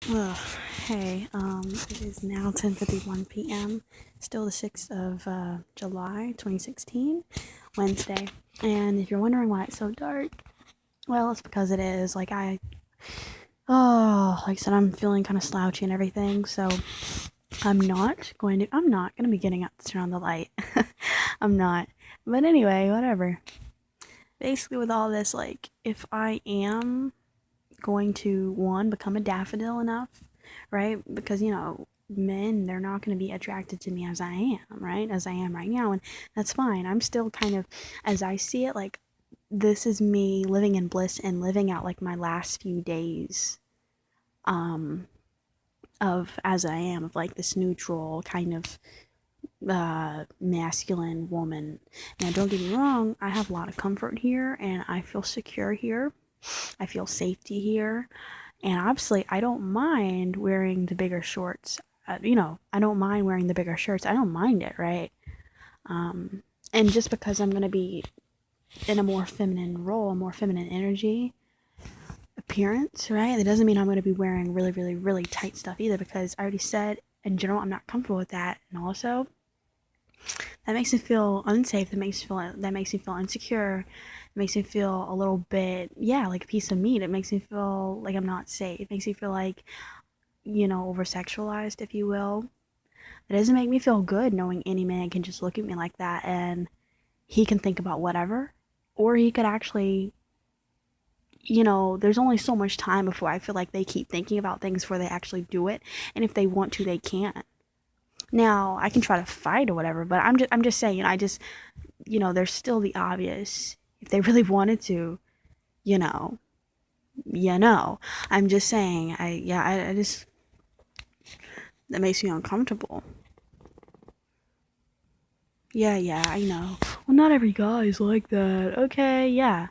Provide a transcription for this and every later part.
Ugh, hey, it is now 10:51 p.m. Still the 6th of July 2016, Wednesday. And if you're wondering why it's so dark, well, it's because it is. Like I said, I'm feeling kind of slouchy and everything, so I'm not gonna be getting up to turn on the light. I'm not. But anyway, whatever. Basically, with all this, like, if I am going to, one, become a daffodil enough, right? Because, men, they're not going to be attracted to me as I am, right? As I am right now. And that's fine. I'm still kind of, as I see it, like, this is me living in bliss and living out, like, my last few days um, of as I am, of, like, this neutral kind of masculine woman. Now, don't get me wrong, I have a lot of comfort here and I feel secure here. I feel safety here. And obviously, I don't mind wearing the bigger shorts. I don't mind wearing the bigger shirts. I don't mind it, right? And just because I'm going to be in a more feminine role, a more feminine energy, appearance, right? That doesn't mean I'm going to be wearing really, really, really tight stuff either, because I already said, in general, I'm not comfortable with that. And also, that makes me feel unsafe. That makes me feel insecure. It makes me feel a little bit, yeah, like a piece of meat. It makes me feel like I'm not safe. It makes me feel like, over sexualized, if you will. It doesn't make me feel good knowing any man can just look at me like that and he can think about whatever. Or he could actually, there's only so much time before I feel like they keep thinking about things before they actually do it. And if they want to, they can't. Now, I can try to fight or whatever, but I'm just saying, there's still the obvious. If they really wanted to, you know, I'm just saying, I just, that makes me uncomfortable. Yeah, I know. Well, not every guy is like that. Okay, yeah.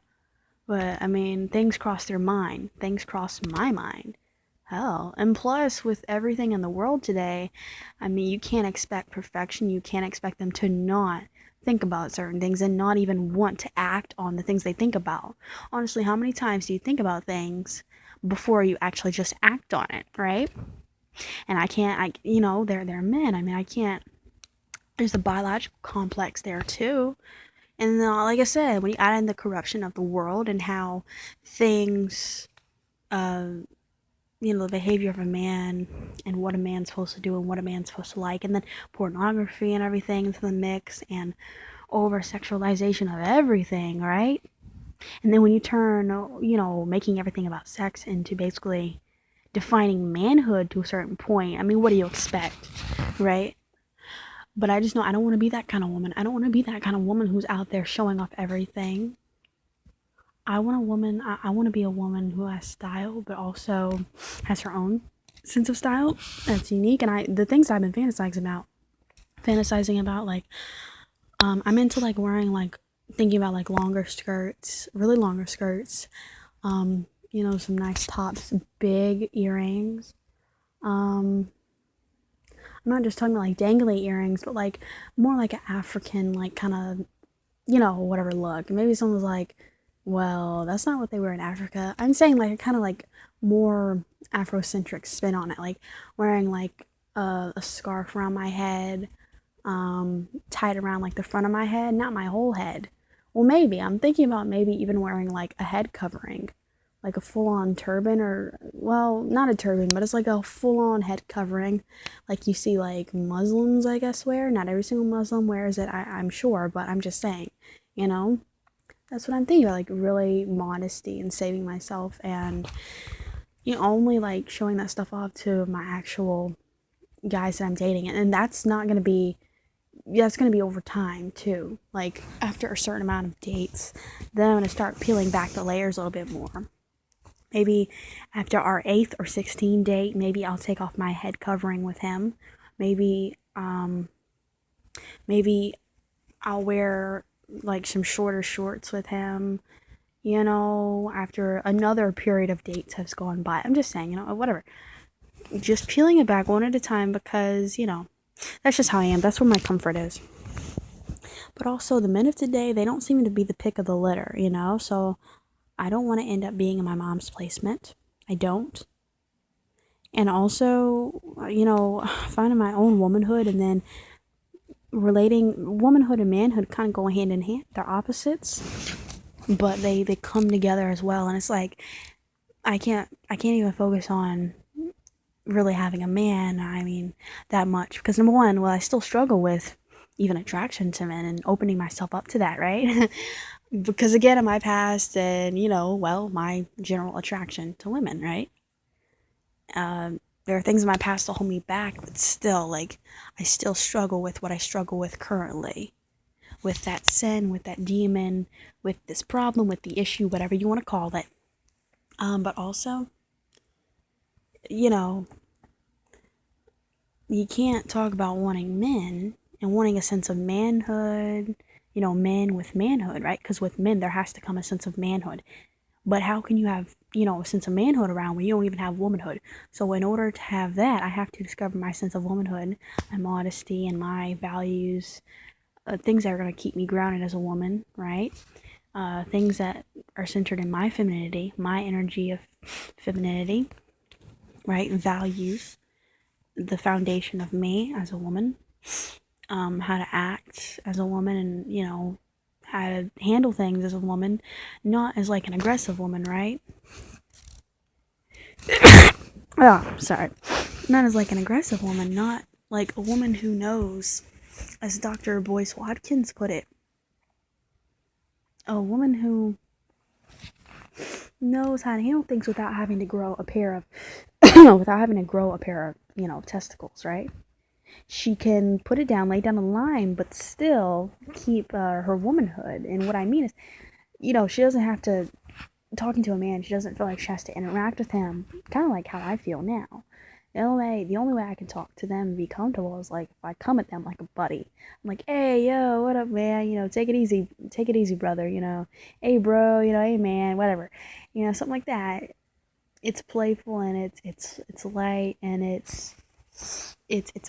But, I mean, things cross their mind. Things cross my mind. Hell. And plus, with everything in the world today, I mean, you can't expect perfection. You can't expect them to not think about certain things and not even want to act on the things they think about. Honestly, how many times do you think about things before you actually just act on it, right? And they're men. I mean, I can't. There's a biological complex there too. And like I said, when you add in the corruption of the world and how things, uh, the behavior of a man and what a man's supposed to do and what a man's supposed to like, and then pornography and everything into the mix, and over sexualization of everything, right? And then when you turn, making everything about sex into basically defining manhood to a certain point, I mean, what do you expect, right? But I just know I don't want to be that kind of woman. I don't want to be that kind of woman who's out there showing off everything. I want to be a woman who has style, but also has her own sense of style that's unique. And the things I've been fantasizing about, like, I'm into like wearing like, thinking about like longer skirts, really longer skirts, some nice tops, big earrings. Um, I'm not just talking about like dangly earrings, but like more like an African, like kind of, whatever look. Maybe someone's like, well, that's not what they wear in Africa. I'm saying like a kind of like more Afrocentric spin on it, like wearing like a scarf around my head, tied around like the front of my head, not my whole head. Well, maybe I'm thinking about maybe even wearing like a head covering, like a full-on turban, or, well, not a turban, but it's like a full-on head covering, like you see like Muslims, I guess, wear. Not every single Muslim wears it, I'm sure, but I'm just saying, you know that's what I'm thinking about, like really modesty and saving myself, and only like showing that stuff off to my actual guys that I'm dating. And that's not gonna be that's gonna be over time too. Like after a certain amount of dates, then I'm gonna start peeling back the layers a little bit more. Maybe after our 8th or 16th date, maybe I'll take off my head covering with him. Maybe I'll wear like some shorter shorts with him, after another period of dates has gone by. I'm just saying, whatever. Just peeling it back one at a time, because, that's just how I am. That's where my comfort is. But also, the men of today, they don't seem to be the pick of the litter, So I don't want to end up being in my mom's placement. I don't. And also, finding my own womanhood, and then relating womanhood and manhood kind of go hand in hand. They're opposites, but they come together as well. And it's like I can't even focus on really having a man, that much, because number one, well, I still struggle with even attraction to men and opening myself up to that, right? Because again, in my past, and my general attraction to women, right? There are things in my past that hold me back, but still, like, I still struggle with what I struggle with currently, with that sin, with that demon, with this problem, with the issue, whatever you want to call it. But also, you know, you can't talk about wanting men and wanting a sense of manhood, men with manhood, right? Because with men, there has to come a sense of manhood. But how can you have, a sense of manhood around when you don't even have womanhood? So in order to have that, I have to discover my sense of womanhood, my modesty, and my values, things that are going to keep me grounded as a woman, right? Things that are centered in my femininity, my energy of femininity, right? Values, the foundation of me as a woman, how to act as a woman, and how to handle things as a woman, not as like an aggressive woman, right? Oh, sorry. Not as like an aggressive woman, not like a woman who knows, as Dr. Boyce Watkins put it, a woman who knows how to handle things without having to grow a pair of testicles, right? She can put it down, lay down the line, but still keep her womanhood. And what I mean is, she doesn't have to, talking to a man, she doesn't feel like she has to interact with him, kind of like how I feel now. The only way I can talk to them and be comfortable is like if I come at them like a buddy. I'm like, hey, yo, what up, man? Take it easy, brother. Hey, bro. Hey, man, whatever. Something like that. It's playful and it's light and it's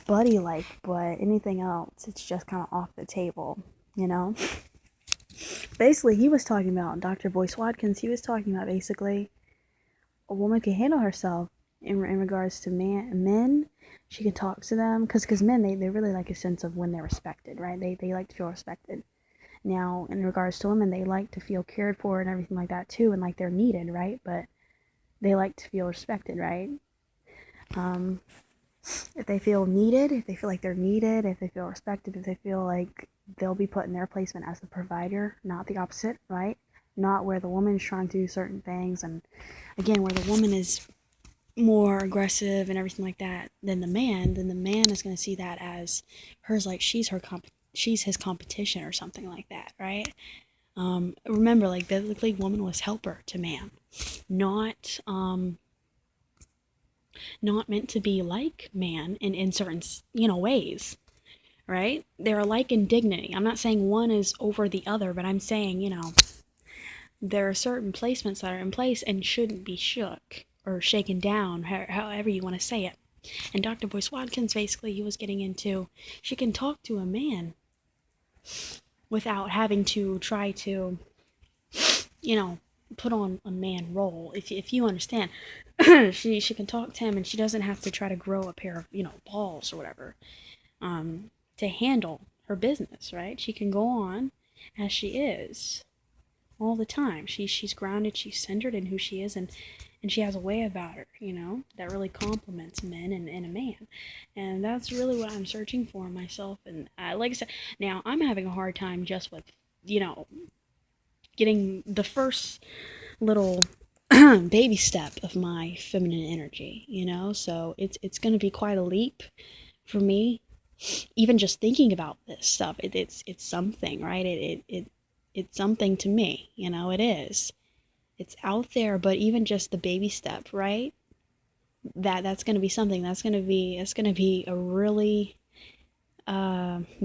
buddy like, but anything else, it's just kind of off the table. You know. Basically, he was talking about Dr. Boyce Watkins. He was talking about basically a woman can handle herself in regards to men. She can talk to them because men they really like a sense of when they're respected, right? They like to feel respected. Now, in regards to women, they like to feel cared for and everything like that too, and like they're needed, right? But they like to feel respected, right? Um, if they feel needed, if they feel like they're needed, if they feel respected, if they feel like they'll be put in their placement as the provider, not the opposite, right? Not where the woman is trying to do certain things, and again, where the woman is more aggressive and everything like that than the man, then the man is going to see that as hers, like she's his competition or something like that, right? Remember, like biblically, woman was helper to man, not not meant to be like man in certain ways, right? They're alike in dignity. I'm not saying one is over the other, but I'm saying there are certain placements that are in place and shouldn't be shook or shaken down, however you want to say it. And Dr. Boyce Watkins, basically, he was getting into, she can talk to a man without having to try to, put on a man role. If you understand, she can talk to him, and she doesn't have to try to grow a pair of balls or whatever, to handle her business. Right? She can go on as she is all the time. She's grounded, she's centered in who she is, and she has a way about her, that really complements men and a man. And that's really what I'm searching for in myself. And like I said, now I'm having a hard time just with, getting the first little baby step of my feminine energy, So it's going to be quite a leap for me. Even just thinking about this stuff, it's something, right? It's something to me, it is. It's out there, but even just the baby step, right? That's going to be something. It's going to be a really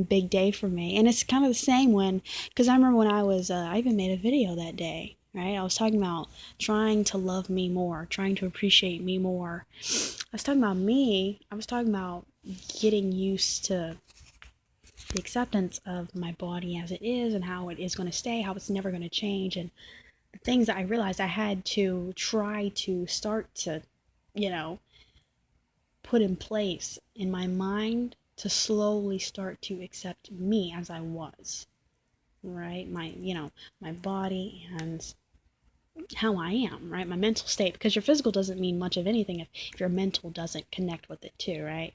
big day for me. And it's kind of the same because I remember when I even made a video that day, right? I was talking about trying to love me more, trying to appreciate me more. I was talking about me. I was talking about getting used to the acceptance of my body as it is and how it is going to stay, how it's never going to change, and the things that I realized I had to try to start to, you know, put in place in my mind to slowly start to accept me as I was, right? My body and how I am, right? My mental state, because your physical doesn't mean much of anything if your mental doesn't connect with it too, right?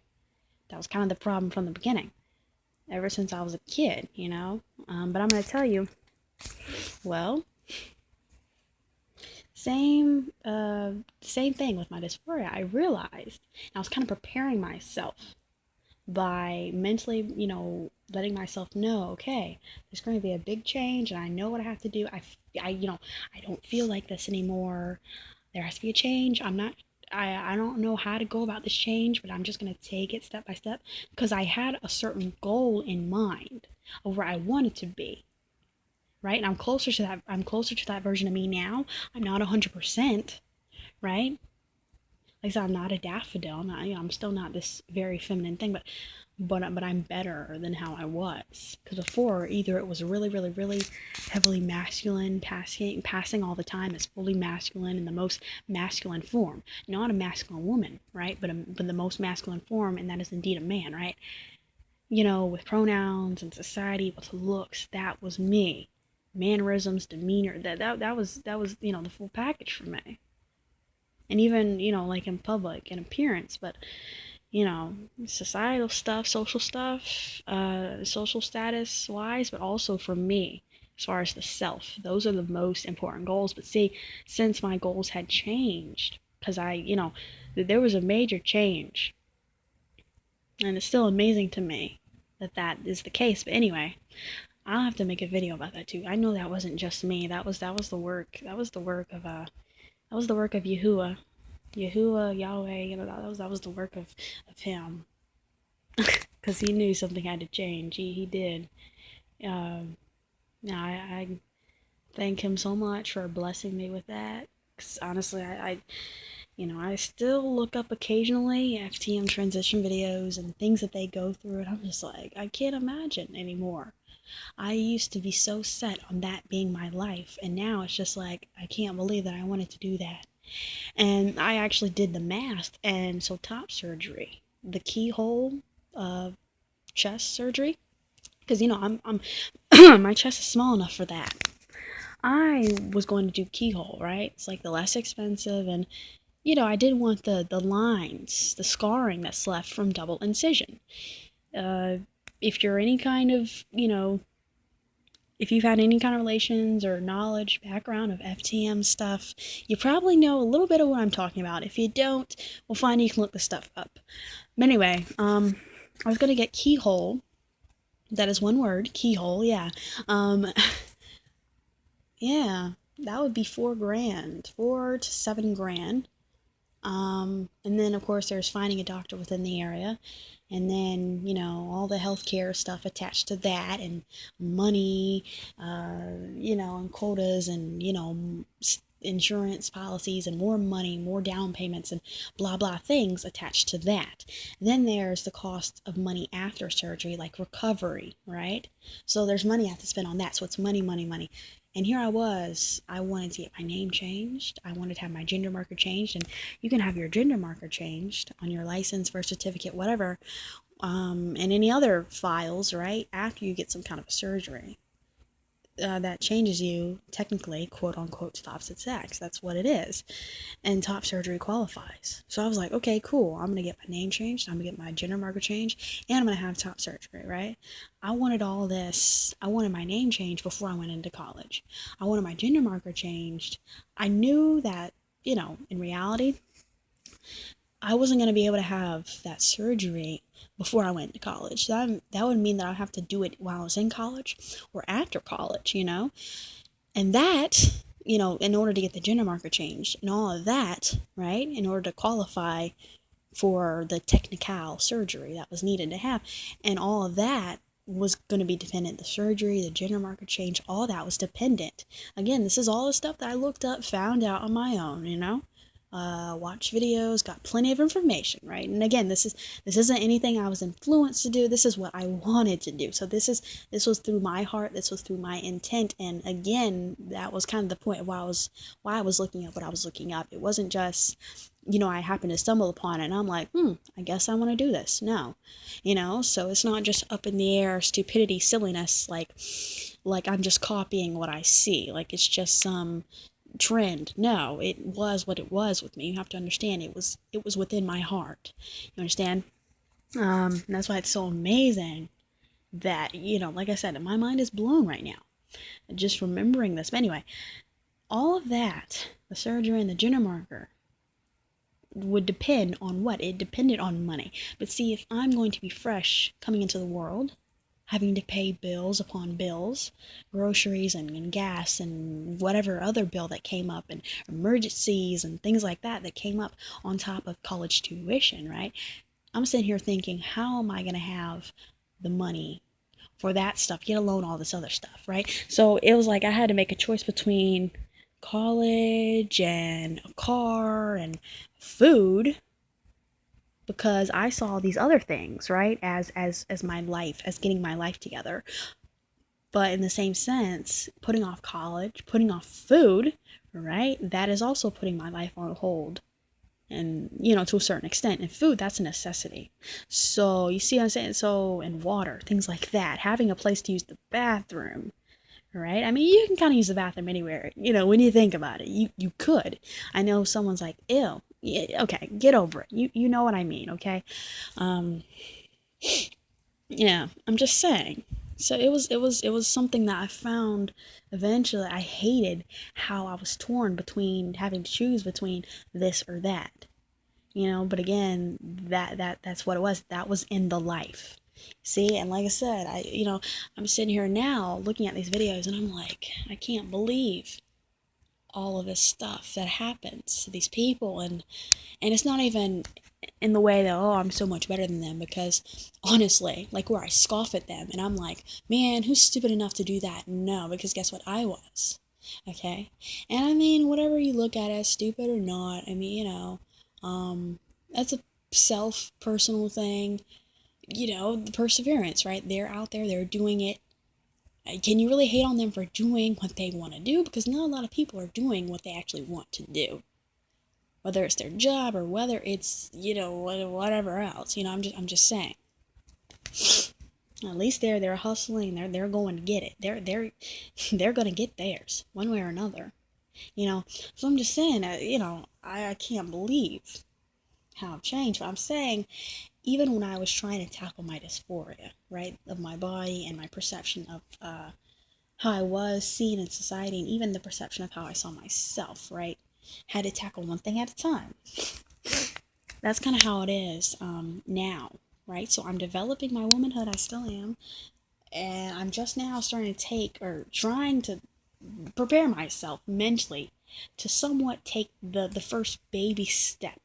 That was kind of the problem from the beginning, ever since I was a kid, But I'm going to tell you, well, same thing with my dysphoria. I realized I was kind of preparing myself by mentally, letting myself know, okay, there's going to be a big change, and I know what I have to do. I don't feel like this anymore. There has to be a change. I don't know how to go about this change, but I'm just going to take it step by step because I had a certain goal in mind of where I wanted to be. Right? And I'm closer to that. I'm closer to that version of me now. I'm not 100%, right? Like I said, I'm not a daffodil. I'm still not this very feminine thing, but I'm better than how I was. Because before, either it was really, really, really heavily masculine, passing all the time as fully masculine in the most masculine form. Not a masculine woman, right? But the most masculine form, and that is indeed a man, right? With pronouns and society, with looks, that was me. Mannerisms, demeanor, that was the full package for me. And even like in public and appearance, but societal stuff, social stuff, social status wise, but also for me as far as the self. Those are the most important goals. But see, since my goals had changed, because there was a major change, and it's still amazing to me that is the case. But anyway, I'll have to make a video about that too. I know that wasn't just me. That was the work. That was the work of Yahuwah. Yahuwah, Yahweh, that was the work of him. Because he knew something had to change. He did. Yeah, I thank him so much for blessing me with that. Because honestly, I still look up occasionally FTM transition videos and things that they go through, and I'm just like, I can't imagine anymore. I used to be so set on that being my life, and now it's just like, I can't believe that I wanted to do that. And I actually did the math, and so top surgery, the keyhole chest surgery, because I'm my chest is small enough for that. I was going to do keyhole, right? It's like the less expensive, and I didn't want the lines, the scarring that's left from double incision. If you're any kind of, if you've had any kind of relations or knowledge, background of FTM stuff, you probably know a little bit of what I'm talking about. If you don't, well, fine, you can look this stuff up. But anyway, I was going to get keyhole. That is one word, keyhole, yeah. Yeah, that would be $4,000, $4 to $7,000. And then, of course, there's finding a doctor within the area. And then, all the healthcare stuff attached to that, and money, and quotas, and, insurance policies, and more money, more down payments, and blah, blah things attached to that. Then there's the cost of money after surgery, like recovery, right? So there's money I have to spend on that. So it's money, money, money. And here I wanted to get my name changed. I wanted to have my gender marker changed. And you can have your gender marker changed on your license, birth certificate, whatever, and any other files, right, after you get some kind of a surgery. That changes you, technically, quote unquote, to opposite sex. That's what it is. And top surgery qualifies. So I was like, okay, cool. I'm going to get my name changed. I'm going to get my gender marker changed. And I'm going to have top surgery, right? I wanted all this. I wanted my name changed before I went into college. I wanted my gender marker changed. I knew that, in reality, I wasn't going to be able to have that surgery before I went to college. That would mean that I'd have to do it while I was in college or after college, And that, in order to get the gender marker changed and all of that, right, in order to qualify for the technical surgery that was needed to have, and all of that was going to be dependent. The surgery, the gender marker change, all that was dependent. Again, this is all the stuff that I looked up, found out on my own, watch videos, got plenty of information, right? And again, this isn't anything I was influenced to do. This is what I wanted to do. So this was through my heart. This was through my intent. And again, that was kind of the point of why I was looking up what I was looking up. It wasn't just, I happen to stumble upon it and I'm like, I guess I want to do this. No, so it's not just up in the air stupidity, silliness, like I'm just copying what I see. Like it's just some trend. No, it was what it was with me. You have to understand it was within my heart. You understand? And that's why it's so amazing that, like I said, my mind is blown right now. Just remembering this. But anyway, all of that, the surgery and the gender marker, would depend on what? It depended on money. But see, if I'm going to be fresh coming into the world, having to pay bills upon bills, groceries and gas and whatever other bill that came up, and emergencies and things like that came up on top of college tuition, right? I'm sitting here thinking, how am I going to have the money for that stuff, get alone all this other stuff, right? So it was like I had to make a choice between college and a car and food, because I saw these other things, right, as my life, as getting my life together. But in the same sense, putting off college, putting off food, right, that is also putting my life on hold. And to a certain extent, and food, that's a necessity. So you see what I'm saying? So, and water, things like that, having a place to use the bathroom, right? I mean, you can kind of use the bathroom anywhere, when you think about it. You could. I know someone's like, ew. Yeah, okay, get over it. You know what I mean, okay? um yeah, I'm just saying. So it was something that I found eventually. I hated how I was torn between having to choose between this or that. But again, that's what it was. That was in the life. See, and like I said, I'm sitting here now looking at these videos and I'm like, I can't believe all of this stuff that happens to these people. And it's not even in the way that, oh, I'm so much better than them, because honestly, like, where I scoff at them and I'm like, man, who's stupid enough to do that? No, because guess what? I was. Okay? And I mean, whatever you look at as stupid or not, I mean, that's a personal thing. The perseverance, right? They're out there, they're doing it. Can you really hate on them for doing what they want to do? Because not a lot of people are doing what they actually want to do, whether it's their job or whether it's whatever else. I'm just saying. At least they're hustling. They're going to get it. They're going to get theirs one way or another. So I'm just saying. I can't believe how I've changed. But I'm saying, even when I was trying to tackle my dysphoria, right, of my body and my perception of how I was seen in society, and even the perception of how I saw myself, right, had to tackle one thing at a time. That's kind of how it is now, right? So I'm developing my womanhood. I still am. And I'm just now starting to trying to prepare myself mentally to somewhat take the first baby step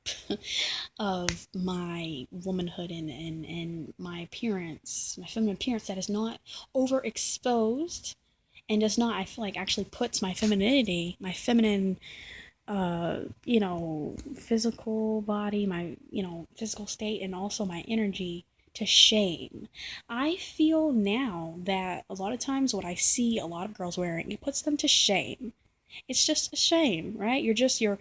of my womanhood and my appearance, my feminine appearance, that is not overexposed and does not, I feel like, actually puts my femininity, my feminine physical body, my, physical state, and also my energy to shame. I feel now that a lot of times what I see a lot of girls wearing, it puts them to shame. It's just a shame, right? You're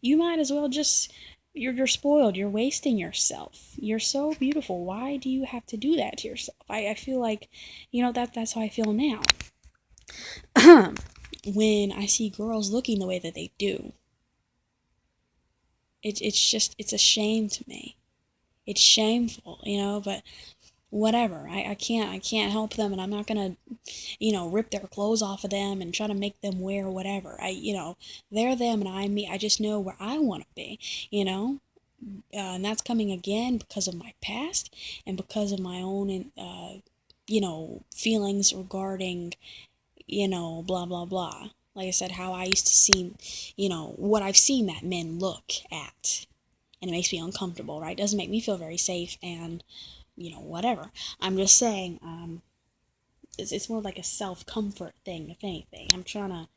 you might as well just, you're spoiled. You're wasting yourself. You're so beautiful. Why do you have to do that to yourself? I feel like, that's how I feel now. When I see girls looking the way that they do, it's a shame to me. It's shameful, but whatever. I can't help them, and I'm not gonna, rip their clothes off of them and try to make them wear whatever. They're them and I'm me. I just know where I want to be, and that's coming again because of my past and because of my own, feelings regarding, blah, blah, blah. Like I said, how I used to see, what I've seen that men look at. And it makes me uncomfortable, right? It doesn't make me feel very safe and, whatever. I'm just saying, it's more like a self-comfort thing, if anything. I'm trying to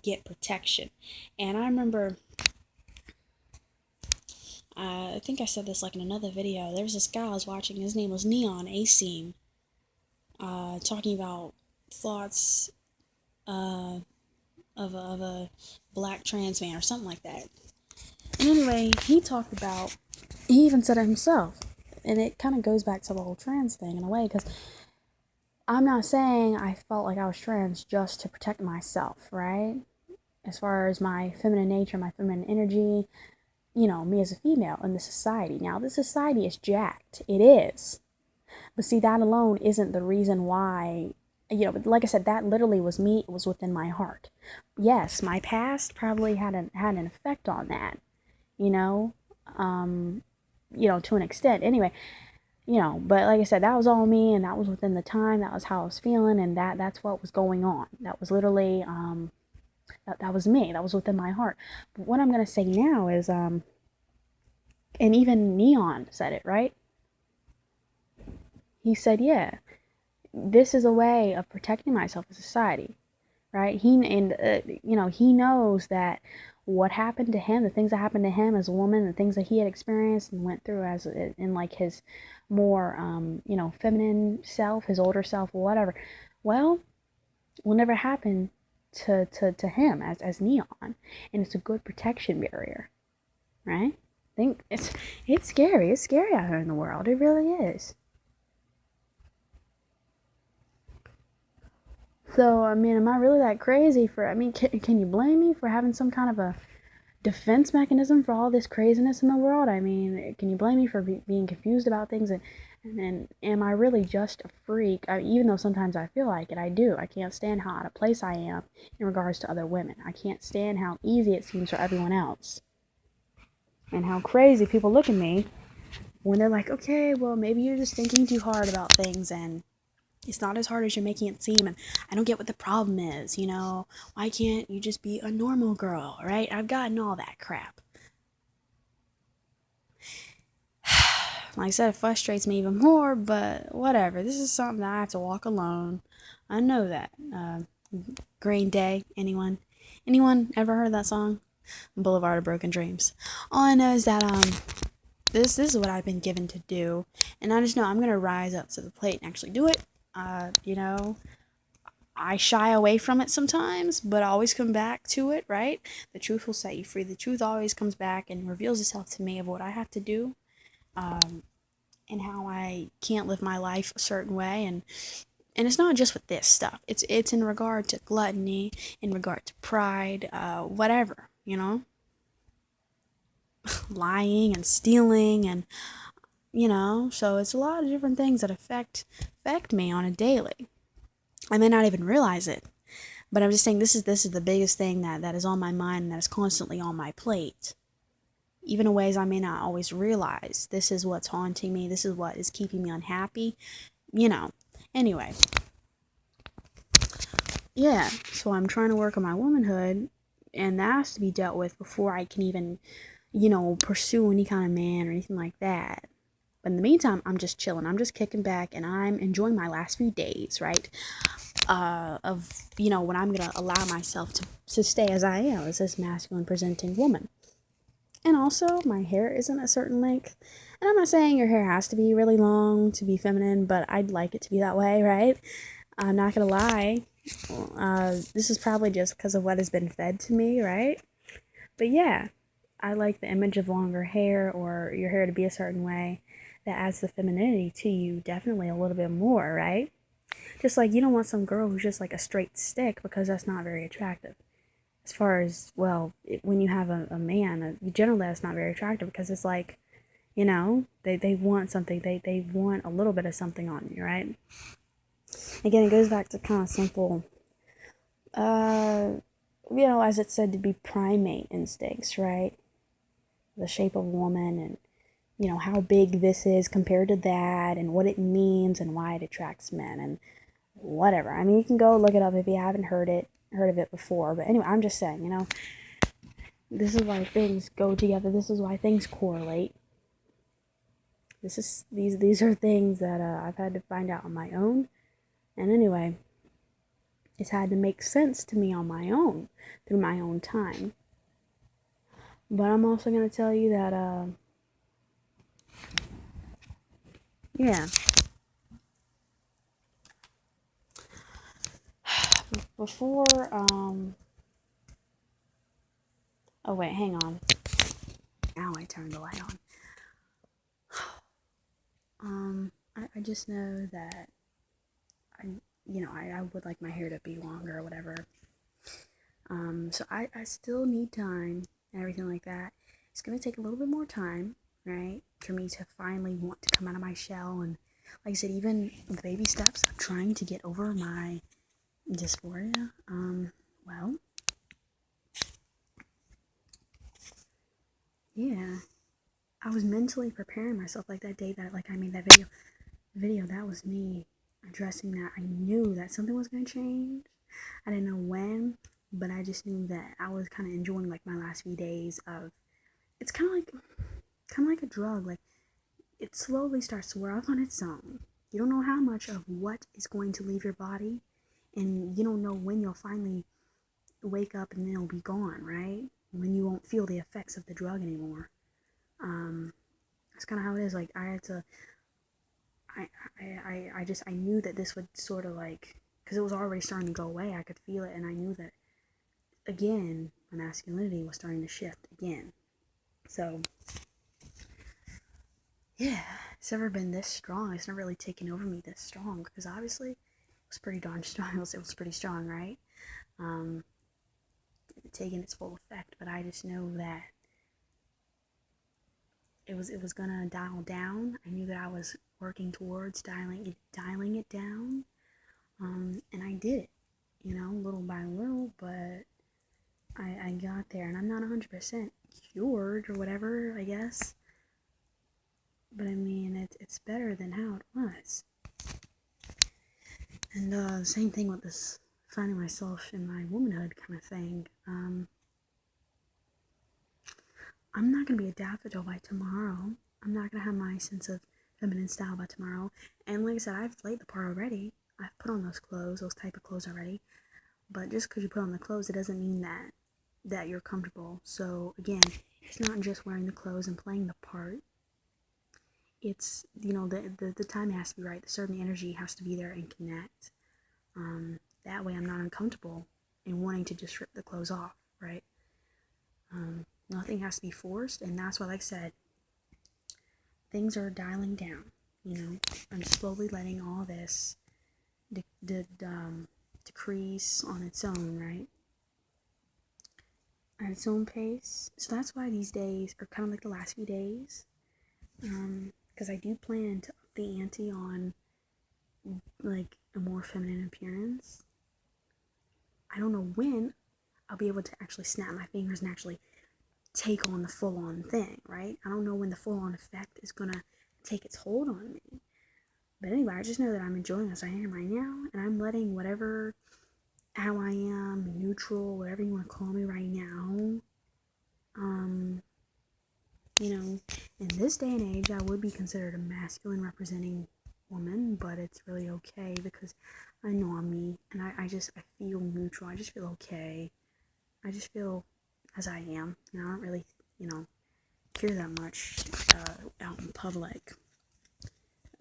get protection. And I remember, I think I said this like in another video. There was this guy I was watching. His name was Neon Acine, talking about thoughts of a black trans man or something like that. And anyway, he even said it himself. And it kind of goes back to the whole trans thing in a way, because I'm not saying I felt like I was trans just to protect myself, right? As far as my feminine nature, my feminine energy, me as a female in this society. Now, this society is jacked. It is. But see, that alone isn't the reason why, like I said, that literally was me. It was within my heart. Yes, my past probably had an effect on that, you know, to an extent. Anyway, but like I said, that was all me, and that was within the time. That was how I was feeling, and that's what was going on. That was literally, that was me. That was within my heart. But what I'm going to say now is, and even Neon said it, right? He said, yeah, this is a way of protecting myself in society, right? He knows that what happened to him, the things that happened to him as a woman, the things that he had experienced and went through as in like his more, feminine self, his older self, whatever, well, will never happen to him as Neon, and it's a good protection barrier, right? I think it's scary. It's scary out here in the world. It really is. So, I mean, am I really that crazy can you blame me for having some kind of a defense mechanism for all this craziness in the world? I mean, can you blame me for being confused about things? And am I really just a freak? Even though sometimes I feel like it, I do. I can't stand how out of place I am in regards to other women. I can't stand how easy it seems for everyone else. And how crazy people look at me when they're like, okay, well, maybe you're just thinking too hard about things, and it's not as hard as you're making it seem, and I don't get what the problem is, why can't you just be a normal girl, right? I've gotten all that crap. Like I said, it frustrates me even more, but whatever. This is something that I have to walk alone. I know that. Green Day, anyone? Anyone ever heard that song? Boulevard of Broken Dreams. All I know is that this is what I've been given to do, and I just know I'm gonna rise up to the plate and actually do it. I shy away from it sometimes, but I always come back to it, right? The truth will set you free. The truth always comes back and reveals itself to me of what I have to do, and how I can't live my life a certain way. And it's not just with this stuff. It's in regard to gluttony, in regard to pride, whatever, lying and stealing, and so it's a lot of different things that affect me on a daily. I may not even realize it, but I'm just saying this is the biggest thing that is on my mind and that is constantly on my plate. Even in ways I may not always realize. This is what's haunting me. This is what is keeping me unhappy. Anyway. Yeah, so I'm trying to work on my womanhood, and that has to be dealt with before I can even, pursue any kind of man or anything like that. But in the meantime, I'm just chilling. I'm just kicking back, and I'm enjoying my last few days, right? Of, when I'm going to allow myself to stay as I am, as this masculine presenting woman. And also, my hair isn't a certain length. And I'm not saying your hair has to be really long to be feminine, but I'd like it to be that way, right? I'm not going to lie. This is probably just because of what has been fed to me, right? But yeah, I like the image of longer hair or your hair to be a certain way that adds the femininity to you definitely a little bit more, right? Just like you don't want some girl who's just like a straight stick, because that's not very attractive. As far as, well, when you have a man, generally that's not very attractive, because it's like, they want something, they want a little bit of something on you, right? Again, it goes back to kind of simple, as it's said to be primate instincts, right? The shape of a woman, and, how big this is compared to that, and what it means, and why it attracts men, and whatever. I mean, you can go look it up if you haven't heard of it before. But anyway, I'm just saying, this is why things go together. This is why things correlate. These are things that I've had to find out on my own. And anyway, it's had to make sense to me on my own through my own time. But I'm also going to tell you that, yeah. Before, oh wait, hang on. Now I turn the light on. I just know that I would like my hair to be longer or whatever. So I still need time and everything like that. It's gonna take a little bit more time, right, for me to finally want to come out of my shell. And like I said, even the baby steps of trying to get over my dysphoria. Well, yeah, I was mentally preparing myself. Like that day that I made that video, that was me addressing that. I knew that something was gonna change. I didn't know when, but I just knew that I was kind of enjoying like my last few days of. It's kind of like a drug. Like it slowly starts to wear off on its own. You don't know how much of what is going to leave your body, and you don't know when you'll finally wake up and then it'll be gone, right? When you won't feel the effects of the drug anymore. That's kind of how it is. Like I had to. I knew that this would sort of like, because it was already starting to go away. I could feel it, and I knew that again, my masculinity was starting to shift again. So, yeah, it's never been this strong. It's never really taken over me this strong, because obviously it was pretty darn strong. It was pretty strong, right? Taking its full effect, but I just know that it was gonna dial down. I knew that I was working towards dialing it down, and I did it, little by little, but I got there, and I'm not 100% cured or whatever, I guess. But I mean, it's better than how it was. And same thing with this finding myself in my womanhood kind of thing. I'm not gonna be a daffodil by tomorrow. I'm not gonna have my sense of feminine style by tomorrow. And like I said, I've played the part already. I've put on those type of clothes already. But just because you put on the clothes, it doesn't mean that you're comfortable. So again, it's not just wearing the clothes and playing the part. It's, the time has to be right. The certain energy has to be there and connect. That way I'm not uncomfortable in wanting to just rip the clothes off, right? Nothing has to be forced, and that's why, like I said, things are dialing down. I'm slowly letting all this decrease on its own, right? At its own pace. So that's why these days are kind of like the last few days. Because I do plan to up the ante on like a more feminine appearance. I don't know when I'll be able to actually snap my fingers and actually take on the full-on thing, right? I don't know when the full-on effect is gonna take its hold on me. But anyway, I just know that I'm enjoying as I am right now, and I'm letting how I am, neutral, whatever you want to call me right now. In this day and age, I would be considered a masculine representing woman, but it's really okay because I know I'm me, and I feel neutral. I just feel okay. I just feel as I am. I don't really, care that much out in public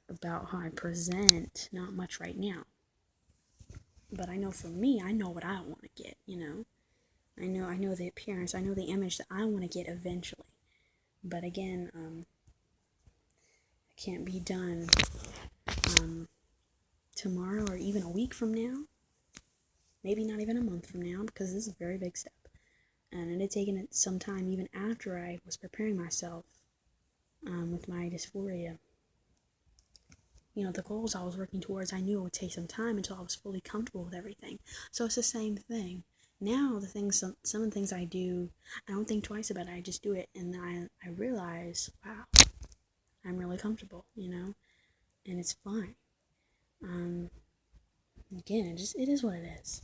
about how I present. Not much right now. But I know for me, I know what I want to get, I know the appearance, I know the image that I want to get eventually. But again, it can't be done tomorrow or even a week from now. Maybe not even a month from now, because this is a very big step. And it had taken it some time even after I was preparing myself with my dysphoria. The goals I was working towards, I knew it would take some time until I was fully comfortable with everything. So it's the same thing. Now, some of the things I do, I don't think twice about it. I just do it, and I realize, wow, I'm really comfortable, and it's fine. Again, it is what it is.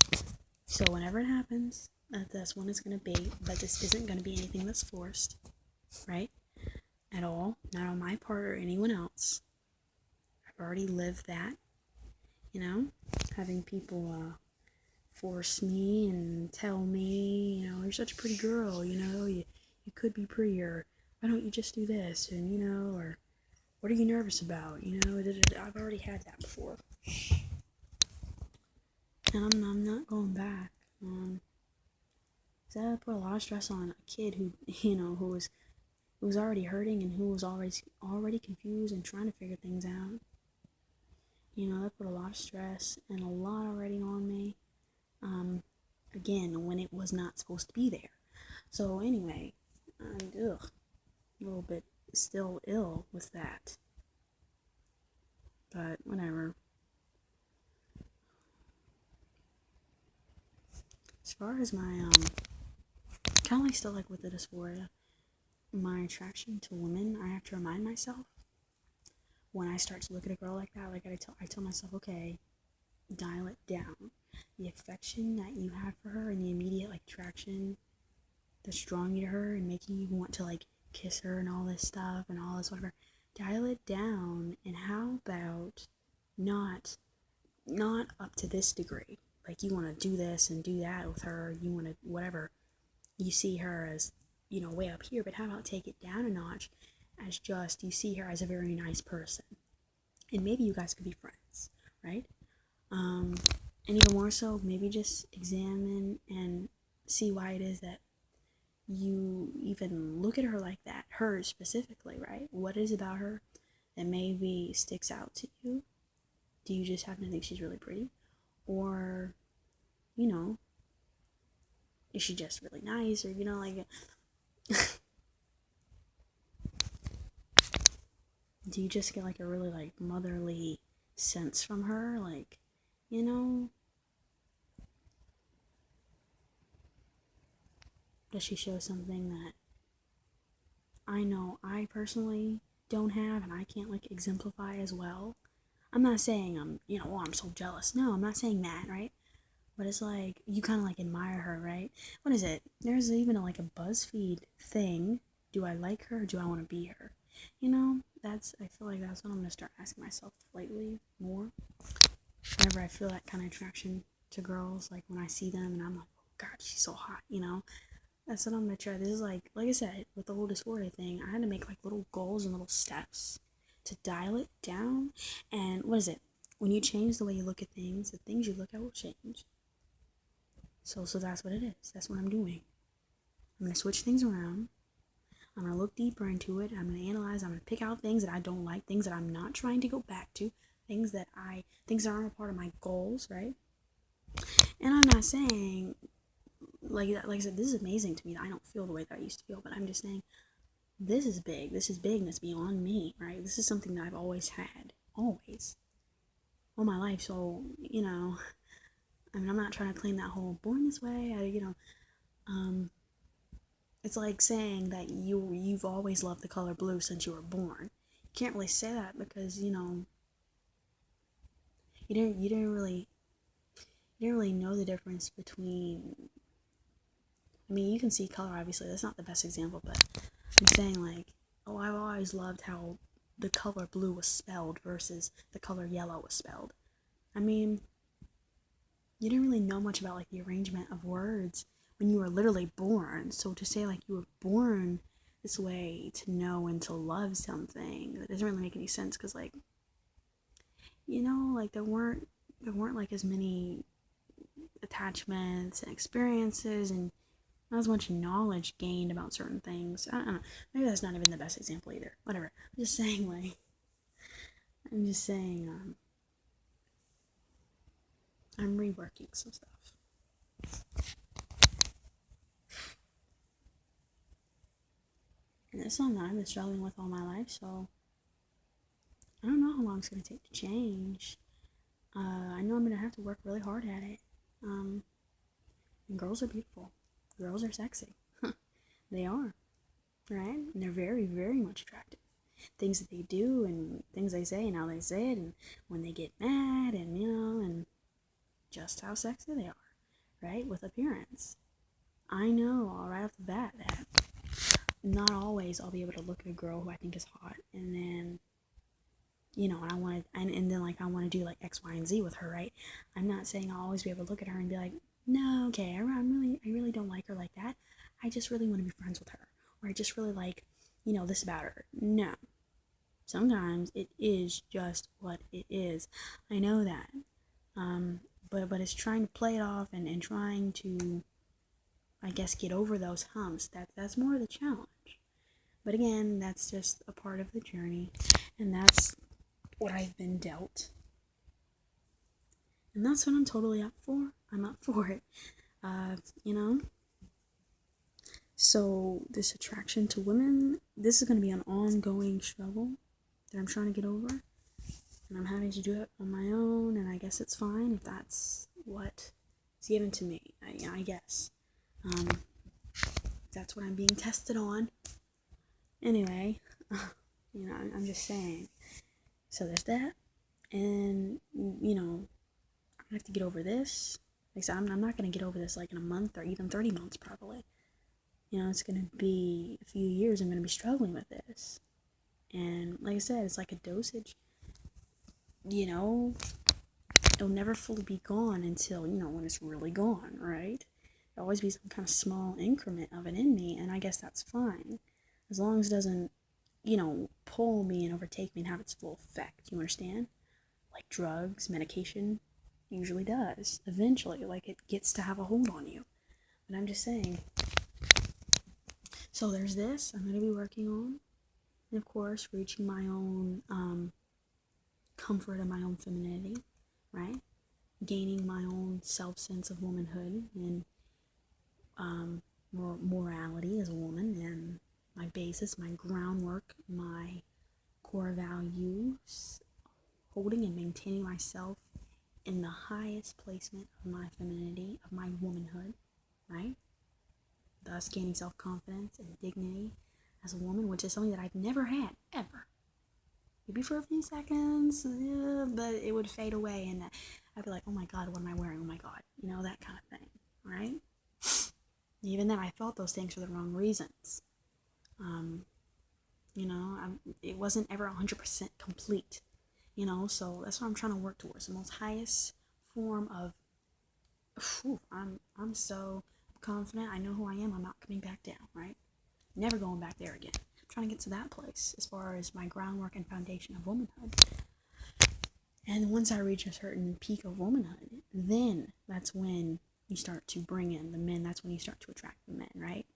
So whenever it happens, that's when it's gonna be. But this isn't gonna be anything that's forced, right? At all, not on my part or anyone else. I've already lived that, having people force me and tell me, you're such a pretty girl, you could be prettier. Why don't you just do this? And, or what are you nervous about? I've already had that before. And I'm not going back. That put a lot of stress on a kid who was who's already hurting and who was already confused and trying to figure things out. That put a lot of stress and a lot already on me. Again, when it was not supposed to be there. So anyway, I'm a little bit still ill with that. But whatever. As far as my kind of like still like with the dysphoria, my attraction to women, I have to remind myself when I start to look at a girl like that, like I tell myself, okay, dial it down. The affection that you have for her and the immediate like attraction that's drawing you to her and making you want to like kiss her and all this stuff and all this whatever, dial it down. And how about not up to this degree? Like you want to do this and do that with her, you want to whatever, you see her as way up here, but how about take it down a notch as just you see her as a very nice person, and maybe you guys could be friends, right? And even more so, maybe just examine and see why it is that you even look at her like that, her specifically, right? What is about her that maybe sticks out to you? Do you just happen to think she's really pretty? Or, is she just really nice? Or, like, do you just get like a really like motherly sense from her? Like, does she show something that I know I personally don't have and I can't like exemplify as well? I'm not saying I'm so jealous. No, I'm not saying that, right? But it's like, you kind of like admire her, right? What is it? There's even like a BuzzFeed thing. Do I like her or do I want to be her? I feel like that's what I'm going to start asking myself lately more. Whenever I feel that kind of attraction to girls, like when I see them and I'm like, oh God, she's so hot, That's what I'm going to try. This is like I said, with the whole dysphoria thing, I had to make like little goals and little steps to dial it down. And what is it? When you change the way you look at things, the things you look at will change. So that's what it is. That's what I'm doing. I'm going to switch things around. I'm going to look deeper into it. I'm going to analyze. I'm going to pick out things that I don't like, things that I'm not trying to go back to, things that aren't a part of my goals, right? And I'm not saying, like I said, this is amazing to me that I don't feel the way that I used to feel, but I'm just saying, this is big. This is big and it's beyond me, right? This is something that I've always had. Always. All my life. So, I'm not trying to claim that whole born this way. It's like saying that you've always loved the color blue since you were born. You can't really say that because you didn't really know the difference between. I mean, you can see color obviously. That's not the best example, but I'm saying like, oh, I've always loved how the color blue was spelled versus the color yellow was spelled. I mean, you didn't really know much about like the arrangement of words when you were literally born. So to say like you were born this way to know and to love something, that doesn't really make any sense because like, like there weren't like as many attachments and experiences and not as much knowledge gained about certain things. I don't know. Maybe that's not even the best example either. Whatever. I'm just saying I'm reworking some stuff. And it's something that I've been struggling with all my life, so I don't know how long it's going to take to change. I know I'm going to have to work really hard at it. And girls are beautiful. Girls are sexy. They are. Right? And they're very, very much attractive. Things that they do and things they say and how they say it and when they get mad and, and just how sexy they are. Right? With appearance. I know right off the bat that not always I'll be able to look at a girl who I think is hot and then and I want to and then like I want to do like X, Y, and Z with her, right? I'm not saying I'll always be able to look at her and be like, no, okay, I really don't like her like that. I just really want to be friends with her, or I just really like, this about her. No, sometimes it is just what it is. I know that, but it's trying to play it off and trying to, I guess, get over those humps. That's more of the challenge. But again, that's just a part of the journey, and that's what I've been dealt. And that's what I'm totally up for. I'm up for it. You know? So, this attraction to women, this is going to be an ongoing struggle that I'm trying to get over. And I'm having to do it on my own, and I guess it's fine if that's what is given to me. I guess. That's what I'm being tested on. Anyway, I'm just saying. So there's that. And, I have to get over this. Like I said, I'm not going to get over this like in a month or even 30 months probably. It's going to be a few years I'm going to be struggling with this. And like I said, it's like a dosage. It'll never fully be gone until, when it's really gone, right? There'll always be some kind of small increment of it in me, and I guess that's fine. As long as it doesn't, pull me and overtake me and have its full effect, you understand? Like drugs, medication usually does. Eventually, like it gets to have a hold on you. But I'm just saying. So there's this I'm going to be working on. And of course, reaching my own comfort and my own femininity, right? Gaining my own self-sense of womanhood and morality as a woman, and my basis, my groundwork, my core values, holding and maintaining myself in the highest placement of my femininity, of my womanhood, right? Thus gaining self-confidence and dignity as a woman, which is something that I've never had, ever. Maybe for a few seconds, but it would fade away, and I'd be like, oh my god, what am I wearing? Oh my god, that kind of thing, right? Even then, I felt those things for the wrong reasons. It wasn't ever 100% complete, so that's what I'm trying to work towards, the most highest form of, I'm so confident, I know who I am, I'm not coming back down, right? Never going back there again. I'm trying to get to that place as far as my groundwork and foundation of womanhood. And once I reach a certain peak of womanhood, then that's when you start to bring in the men, that's when you start to attract the men, right?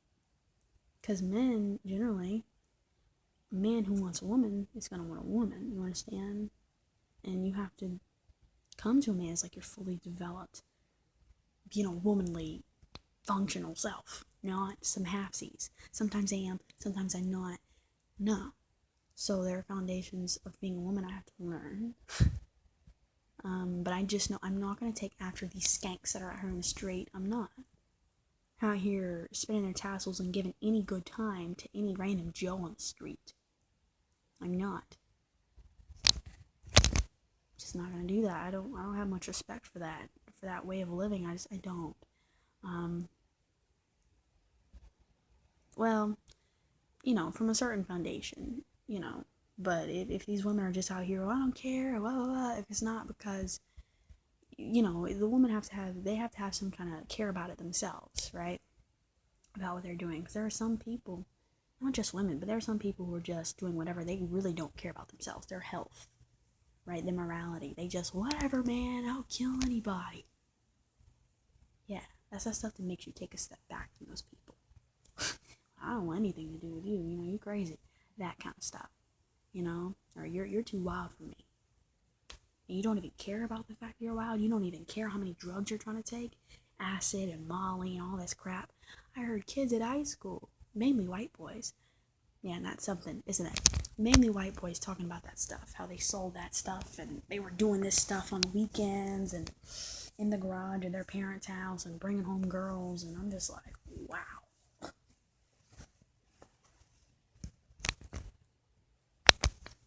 Because men, generally, a man who wants a woman is going to want a woman, you understand? And you have to come to a man as like your fully developed, womanly, functional self, not some halfsies. Sometimes I am, sometimes I'm not. No. So there are foundations of being a woman I have to learn. But I just know I'm not going to take after these skanks that are out here in the street. I'm not. Out here spinning their tassels and giving any good time to any random Joe on the street. I'm not. Just not going to do that. I don't have much respect for that way of living. I don't. Well, from a certain foundation, but if these women are just out here, I don't care, blah, blah, blah, if it's not because, the women have to have some kind of care about it themselves, right? About what they're doing. Because there are some people, not just women, but there are some people who are just doing whatever. They really don't care about themselves, their health, right? Their morality. They just, whatever, man, I'll kill anybody. Yeah, that's that stuff that makes you take a step back from those people. I don't want anything to do with you, you crazy. That kind of stuff, or you're too wild for me. And you don't even care about the fact you're wild. You don't even care how many drugs you're trying to take. Acid and Molly and all this crap. I heard kids at high school, mainly white boys. Yeah, and that's something, isn't it? Mainly white boys talking about that stuff, how they sold that stuff, and they were doing this stuff on the weekends and in the garage of their parents' house and bringing home girls, and I'm just like, wow.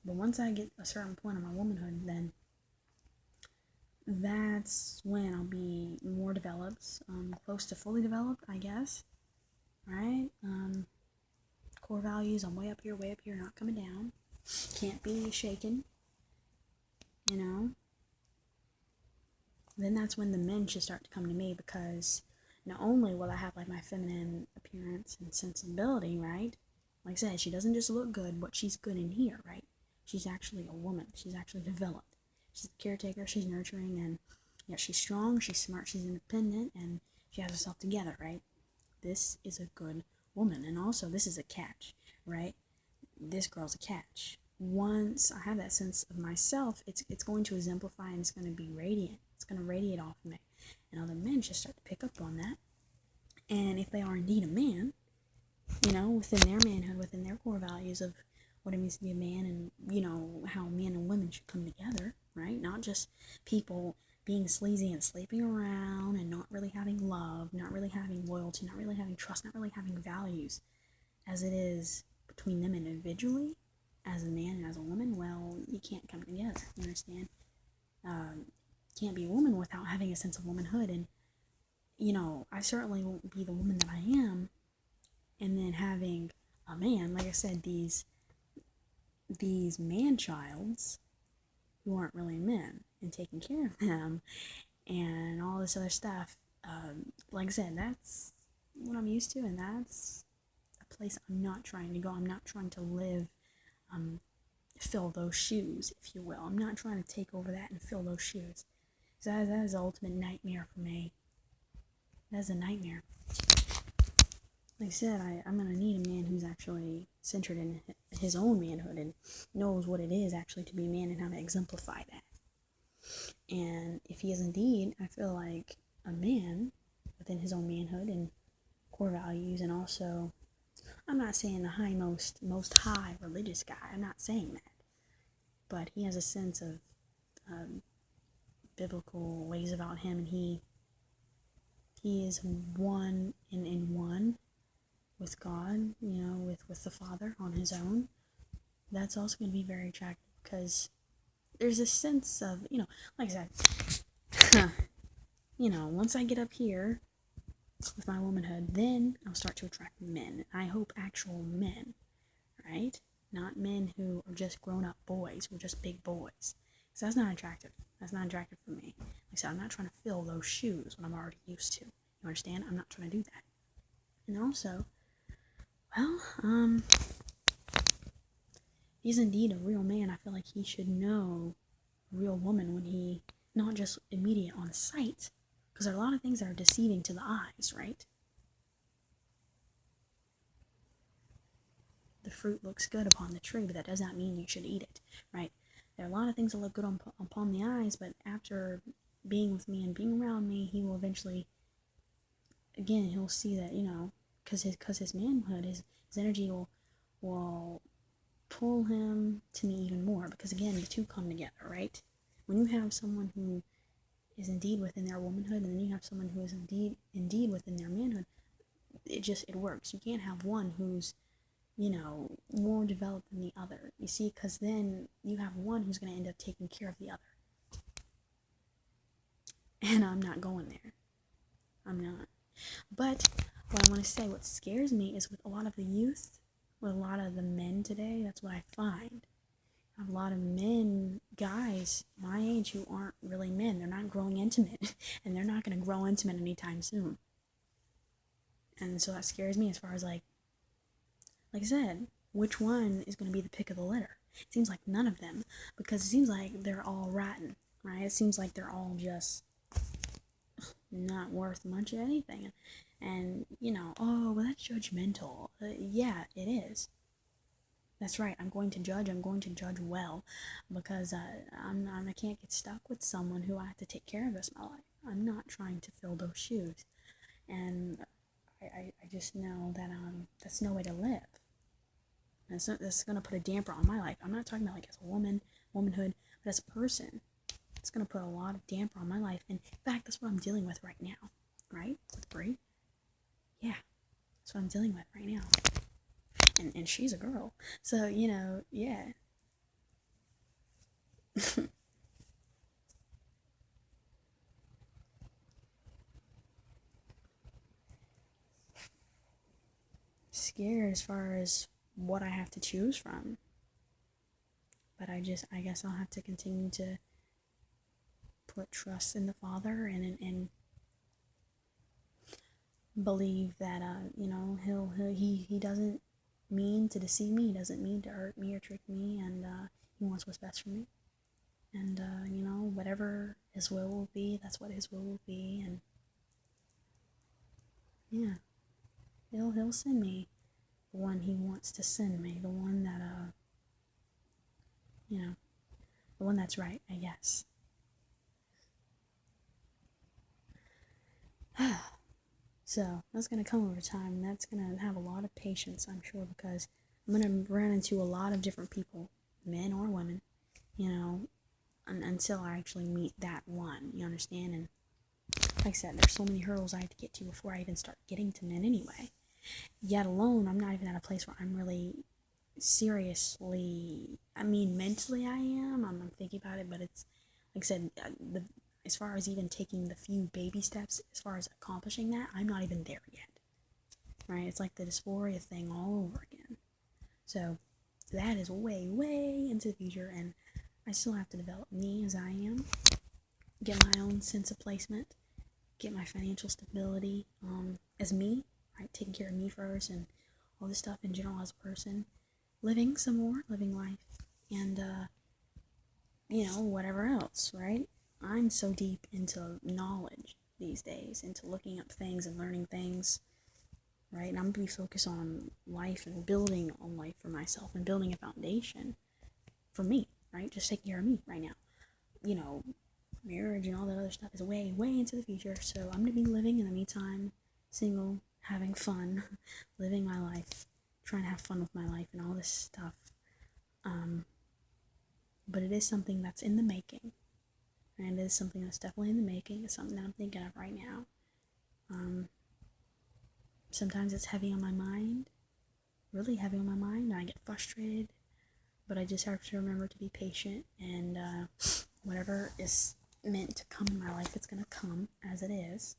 But once I get a certain point in my womanhood, then that's when I'll be more developed, close to fully developed, I guess, right? Core values, I'm way up here, not coming down. Can't be shaken, Then that's when the men should start to come to me, because not only will I have like my feminine appearance and sensibility, right? Like I said, she doesn't just look good, but she's good in here, right? She's actually a woman. She's actually developed. She's a caretaker. She's nurturing, and she's strong. She's smart. She's independent, and she has herself together, right? This is a good woman, and also this is a catch, right? this girl's a catch. Once I have that sense of myself, it's going to exemplify and it's going to be radiant. It's going to radiate off of me. And other men just start to pick up on that. And if they are indeed a man, within their manhood, within their core values of what it means to be a man and, how men and women should come together, right? Not just people being sleazy and sleeping around and not really having love, not really having loyalty, not really having trust, not really having values as it is between them individually, as a man and as a woman. Well, you can't come together, you understand? Can't be a woman without having a sense of womanhood. And, I certainly won't be the woman that I am and then having a man, like I said, these man-childs who aren't really men and taking care of them and all this other stuff. Like I said, that's what I'm used to, and that's a place I'm not trying to go. I'm not trying to live, fill those shoes, if you will. I'm not trying to take over that and fill those shoes. That is the ultimate nightmare for me. That is a nightmare. Like I said, I'm going to need a man who's actually centered in his own manhood and knows what it is actually to be a man and how to exemplify that. And if he is indeed, I feel like, a man within his own manhood and core values, and also, I'm not saying the most high religious guy, I'm not saying that, but he has a sense of biblical ways about him, and he is one in one with God, with the Father on his own. That's also going to be very attractive because there's a sense of, like I said, once I get up here with my womanhood, then I'll start to attract men. I hope actual men, right? Not men who are just grown-up boys, who are just big boys. So that's not attractive. That's not attractive for me. Like I said, I'm not trying to fill those shoes when I'm already used to. You understand? I'm not trying to do that. And also, well, if he's indeed a real man, I feel like he should know a real woman when he, not just immediate on sight, because there are a lot of things that are deceiving to the eyes, right? The fruit looks good upon the tree, but that does not mean you should eat it, right? There are a lot of things that look good upon the eyes, but after being with me and being around me, he will eventually, again, he'll see that, because his manhood, his energy will pull him to me even more, because again, the two come together, right? When you have someone who is indeed within their womanhood, and then you have someone who is indeed within their manhood, it works. You can't have one who's, more developed than the other, you see, because then you have one who's going to end up taking care of the other. And I'm not going there. I'm not. But what I want to say, what scares me is with a lot of the youth, with a lot of the men today, that's what I find. I have a lot of men, guys my age, who aren't really men. They're not growing intimate, and they're not going to grow intimate anytime soon. And so that scares me as far as, like I said, which one is going to be the pick of the litter? It seems like none of them, because it seems like they're all rotten, right? It seems like they're all just not worth much of anything. And, oh, well, that's judgmental. Yeah, it is. That's right. I'm going to judge well, because I can't get stuck with someone who I have to take care of this my life. I'm not trying to fill those shoes. And I just know that that's no way to live. And that's going to put a damper on my life. I'm not talking about like as a womanhood, but as a person. It's going to put a lot of damper on my life. And in fact, that's what I'm dealing with right now, right? With Brie. Yeah, that's what I'm dealing with right now. And she's a girl. So, yeah. Scared as far as what I have to choose from. But I guess I'll have to continue to put trust in the Father and believe that, he doesn't mean to deceive me. He doesn't mean to hurt me or trick me, and he wants what's best for me. And, whatever his will be, that's what his will be. And yeah, he'll send me the one he wants to send me, the one that, the one that's right, I guess. So that's going to come over time, and that's going to have a lot of patience, I'm sure, because I'm going to run into a lot of different people, men or women, until I actually meet that one, you understand? And like I said, there's so many hurdles I have to get to before I even start getting to men anyway. Yet alone, I'm not even at a place where I'm really seriously, mentally I am. I'm thinking about it, but it's, like I said, as far as even taking the few baby steps, as far as accomplishing that, I'm not even there yet, right? It's like the dysphoria thing all over again. So that is way, way into the future, and I still have to develop me as I am, get my own sense of placement, get my financial stability as me, right? Taking care of me first and all this stuff in general as a person, living life, and whatever else, right? I'm so deep into knowledge these days, into looking up things and learning things, right? And I'm going to be focused on life and building on life for myself and building a foundation for me, right? Just taking care of me right now. Marriage and all that other stuff is way, way into the future. So I'm going to be living in the meantime, single, having fun, living my life, trying to have fun with my life and all this stuff. But it is something that's in the making. And it is something that's definitely in the making. It's something that I'm thinking of right now. Sometimes it's heavy on my mind, really heavy on my mind. I get frustrated, but I just have to remember to be patient, and whatever is meant to come in my life, it's going to come as it is.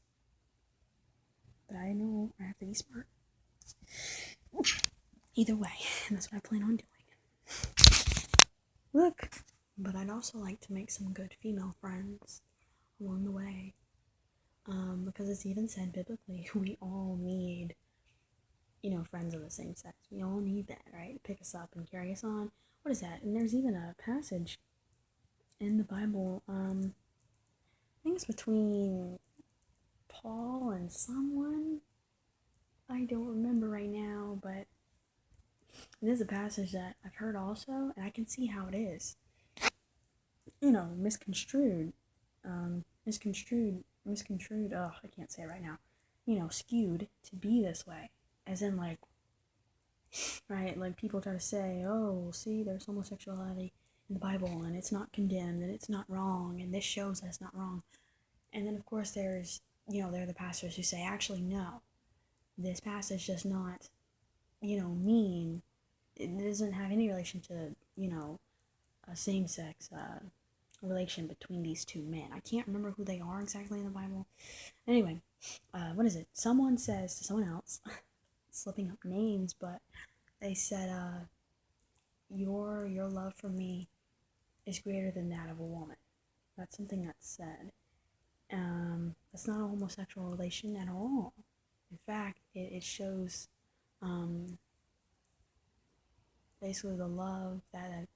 But I know I have to be smart. Either way, and that's what I plan on doing. Look, but I'd also like to make some good female friends along the way. Because it's even said biblically, we all need, friends of the same sex. We all need that, right? To pick us up and carry us on. What is that? And there's even a passage in the Bible, I think it's between Paul and someone. I don't remember right now, but it is a passage that I've heard also, and I can see how it is, misconstrued, I can't say it right now, skewed to be this way, as in, like, right, like, people try to say, oh, see, there's homosexuality in the Bible, and it's not condemned, and it's not wrong, and this shows that it's not wrong, and then, of course, there are the pastors who say, actually, no, this passage does not, mean, it doesn't have any relation to, a same-sex, relation between these two men. I can't remember who they are exactly in the Bible. Anyway, what is it? Someone says to someone else, slipping up names, but they said, your love for me is greater than that of a woman. That's something that's said. That's not a homosexual relation at all. In fact, it shows basically the love that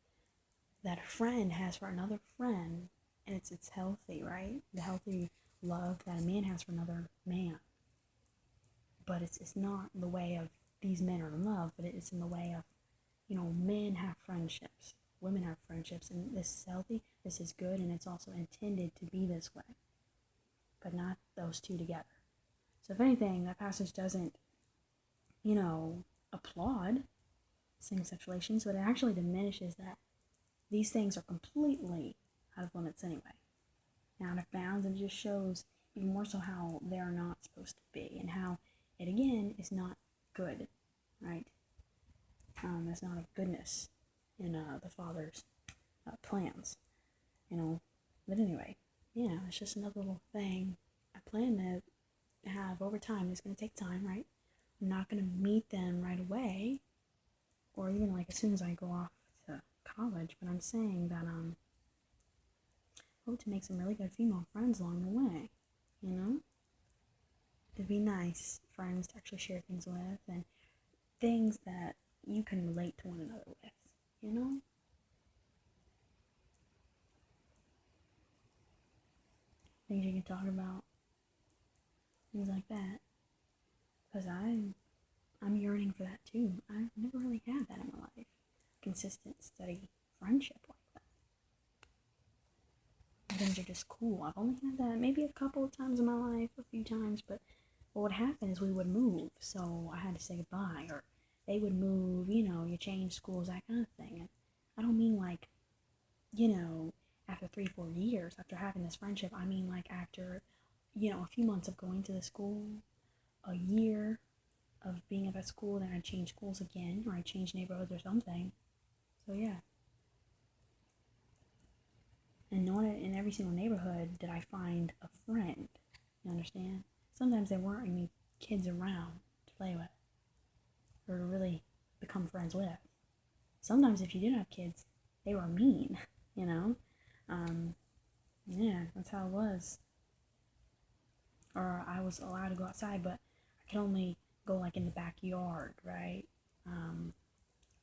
a friend has for another friend, and it's healthy, right? The healthy love that a man has for another man. But it's not the way of these men are in love, but it's in the way of, men have friendships, women have friendships, and this is healthy, this is good, and it's also intended to be this way, but not those two together. So if anything, that passage doesn't, applaud same-sex relations, but it actually diminishes that these things are completely out of limits anyway, out of bounds, and it just shows even more so how they're not supposed to be, and how it again is not good, right? There's not a goodness in the Father's plans, But anyway, it's just another little thing I plan to have over time. It's going to take time, right? I'm not going to meet them right away, or even like as soon as I go off to college, but I'm saying that I hope to make some really good female friends along the way, It'd be nice friends to actually share things with, and things that you can relate to one another with, Things you can talk about, things like that. Because I'm I'm yearning for that too. I've never really had that in my life. Consistent, steady friendship like that. Things are just cool. I've only had that maybe a couple of times in my life, a few times, but what would happen is we would move, so I had to say goodbye, or they would move, you change schools, that kind of thing. And I don't mean like, after 3, 4 years after having this friendship. I mean like after, a few months of going to the school, a year of being at that school, then I'd change schools again, or I'd change neighborhoods or something. So yeah. And not in every single neighborhood did I find a friend. You understand? Sometimes there weren't any kids around to play with or to really become friends with. Sometimes if you did have kids, they were mean, you know? Yeah, that's how it was. Or I was allowed to go outside, but I could only go like in the backyard, right?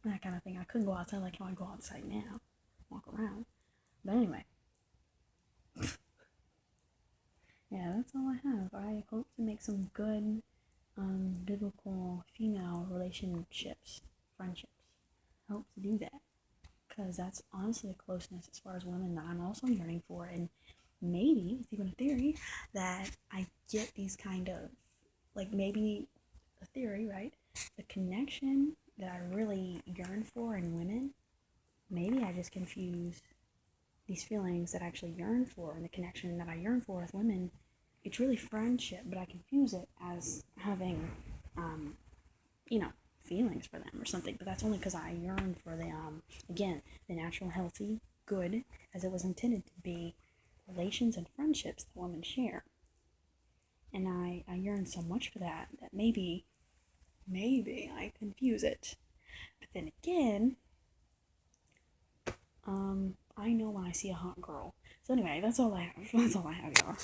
That kind of thing. I couldn't go outside like how I go outside now, walk around. But anyway, yeah, that's all I have. I hope to make some good biblical female relationships, friendships. I hope to do that because that's honestly a closeness as far as women that I'm also yearning for. And maybe it's even a theory that I get these kind of, like, maybe a theory, right? The connection that I really yearn for in women, maybe I just confuse these feelings that I actually yearn for and the connection that I yearn for with women. It's really friendship, but I confuse it as having, um, you know, feelings for them or something. But that's only because I yearn for the, again, the natural, healthy, good, as it was intended to be, relations and friendships that women share. And I yearn so much for that that maybe I confuse it. But then again, I know when I see a hot girl. So anyway, that's all I have. That's all I have, y'all.